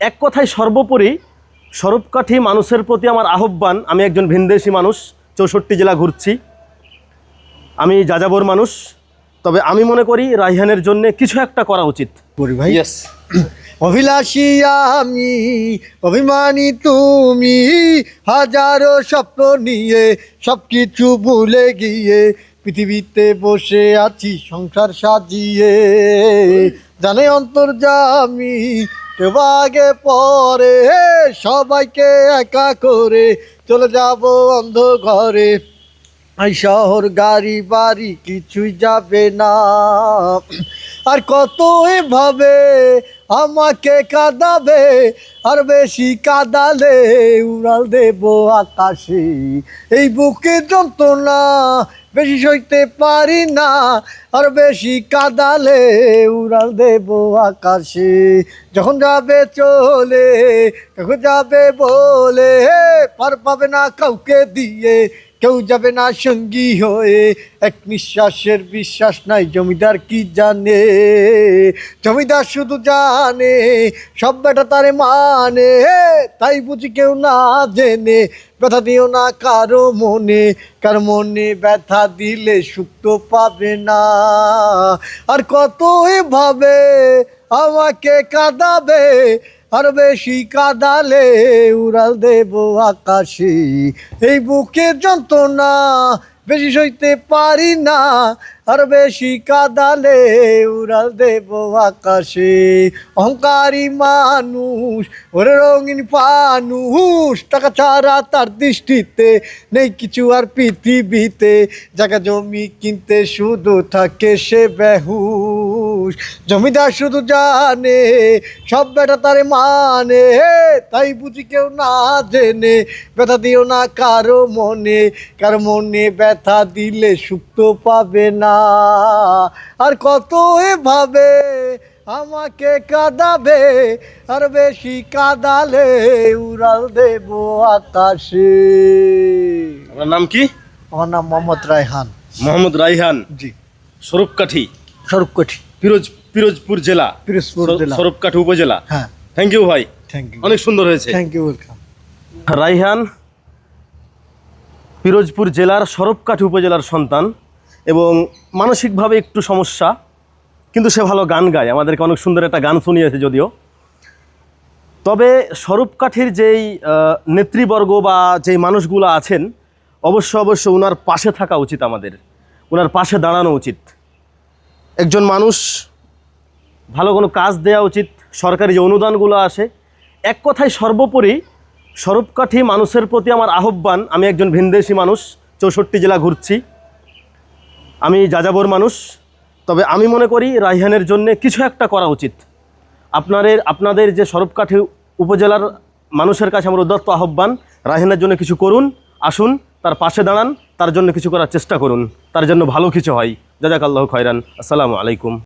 এক কথায় সর্বোপরি স্বরূপকাঠি মানুষের প্রতি আমার আহ্বান। আমি একজন ভিনদেশি মানুষ, 64 জেলা ঘুরছি, আমি যাযাবর মানুষ। তবে আমি মনে করি রায়হানের জন্য কিছু একটা করা উচিত। করি ভাই। ইয়েস। অভিলাষী আমি, অভিমানী তুমি, হাজারো স্বপ্ন নিয়ে সব কিছু ভুলে গিয়ে পৃথিবীতে বসে আছি সংসার সাজিয়ে। জানে অন্তর্যামী কেউ আগে পরে, সবাইকে একা করে চলে যাব অন্ধ ঘরে। এই শহর গাড়ি বাড়ি কিছুই যাবে না, আর কত এভাবে আমাকে কাঁদাবে, আর বেশি কাঁদালে উড়াল দেব আকাশে। এই বুকে যন্ত্রণা বেশি সইতে পারি না, আর বেশি কাঁদালে উড়াল দেব আকাশে। যখন যাবে চলে, কখন যাবে বলে, পার পাবে না কাউকে দিয়ে, কেউ যাবে না সঙ্গী হয়ে। এক নিঃশ্বাসের বিশ্বাস নাই, জমিদার কি জানে? জমিদার শুধু জানে সব বেটা তারে মানে, তাই বুঝি কেউ না জেনে ব্যথা দিও না কারো মনে। কার মনে ব্যথা দিলে সুখ তো পাবে না, আর কত এভাবে আমাকে কাঁদাবে, আর বেশি কাঁদালে উড়াল দেব আকাশে। এই বুকের যন্ত্রণা বেশি সইতে পারি না, আর বেশি কাঁদালে উড়াল দেব আকাশে। অহংকারী মানুষ ওরে রঙিন ফানুষ, টাকা ছাড়া তার দৃষ্টিতে নেই কিছু আর পৃথিবীতে। জায়গা জমি কিনতে শুধু থাকে সে বেহুশ, জমিদার শুধু জানে সব বেটা তারে মানে, তাই বুঝি কেউ না জেনে ব্যথা দিও না কারো মনে। কার মনে ব্যথা দিলে সুখ তো পাবে না, আর কত এভাবে আমাকে কাঁদাবে, আর বেশি কাঁদালে উড়াল দেব আকাশে। আপনার নাম কি? আমার নাম মোহাম্মদ রায়হান। মোহাম্মদ রায়হান। জি। স্বরূপকাঠি, স্বরূপকাঠি, পিরোজপুর জেলা, পিরোজপুর জেলা, স্বরূপকাঠি উপজেলা। হ্যাঁ। থ্যাংক ইউ ভাই, থ্যাংক ইউ, অনেক সুন্দর হয়েছে। Thank you, welcome. Raihan Pirojpur জেলার স্বরূপকাঠি উপজেলার সন্তান এবং মানসিকভাবে একটু সমস্যা, কিন্তু সে ভালো গান গায়, আমাদেরকে অনেক সুন্দর একটা গান শুনিয়েছে যদিও। তবে স্বরূপকাঠির যেই নেতৃবর্গ বা যেই মানুষগুলো আছেন, অবশ্য ওনার পাশে থাকা উচিত, আমাদের ওনার পাশে দাঁড়ানো উচিত। একজন মানুষ ভালো কোনো কাজ দেওয়া উচিত, সরকারি যে অনুদানগুলো আসে। এক কথায় সর্বোপরি স্বরূপকাঠি মানুষের প্রতি আমার আহ্বান। আমি একজন ভিনদেশি মানুষ, 64 জেলা ঘুরছি, আমি যাযাবর মানুষ। তবে আমি মনে করি রায়হানের জন্য কিছু একটা করা উচিত। আপনাদের যে স্বরূপকাঠি উপজেলার মানুষের কাছে আমার উদাত্ত আহ্বান, রায়হানের জন্য কিছু করুন, আসুন তার পাশে দাঁড়ান, তার জন্য কিছু করার চেষ্টা করুন, তার জন্য ভালো কিছু হয়। জাযাকাল্লাহু খায়রান। আসসালামু আলাইকুম।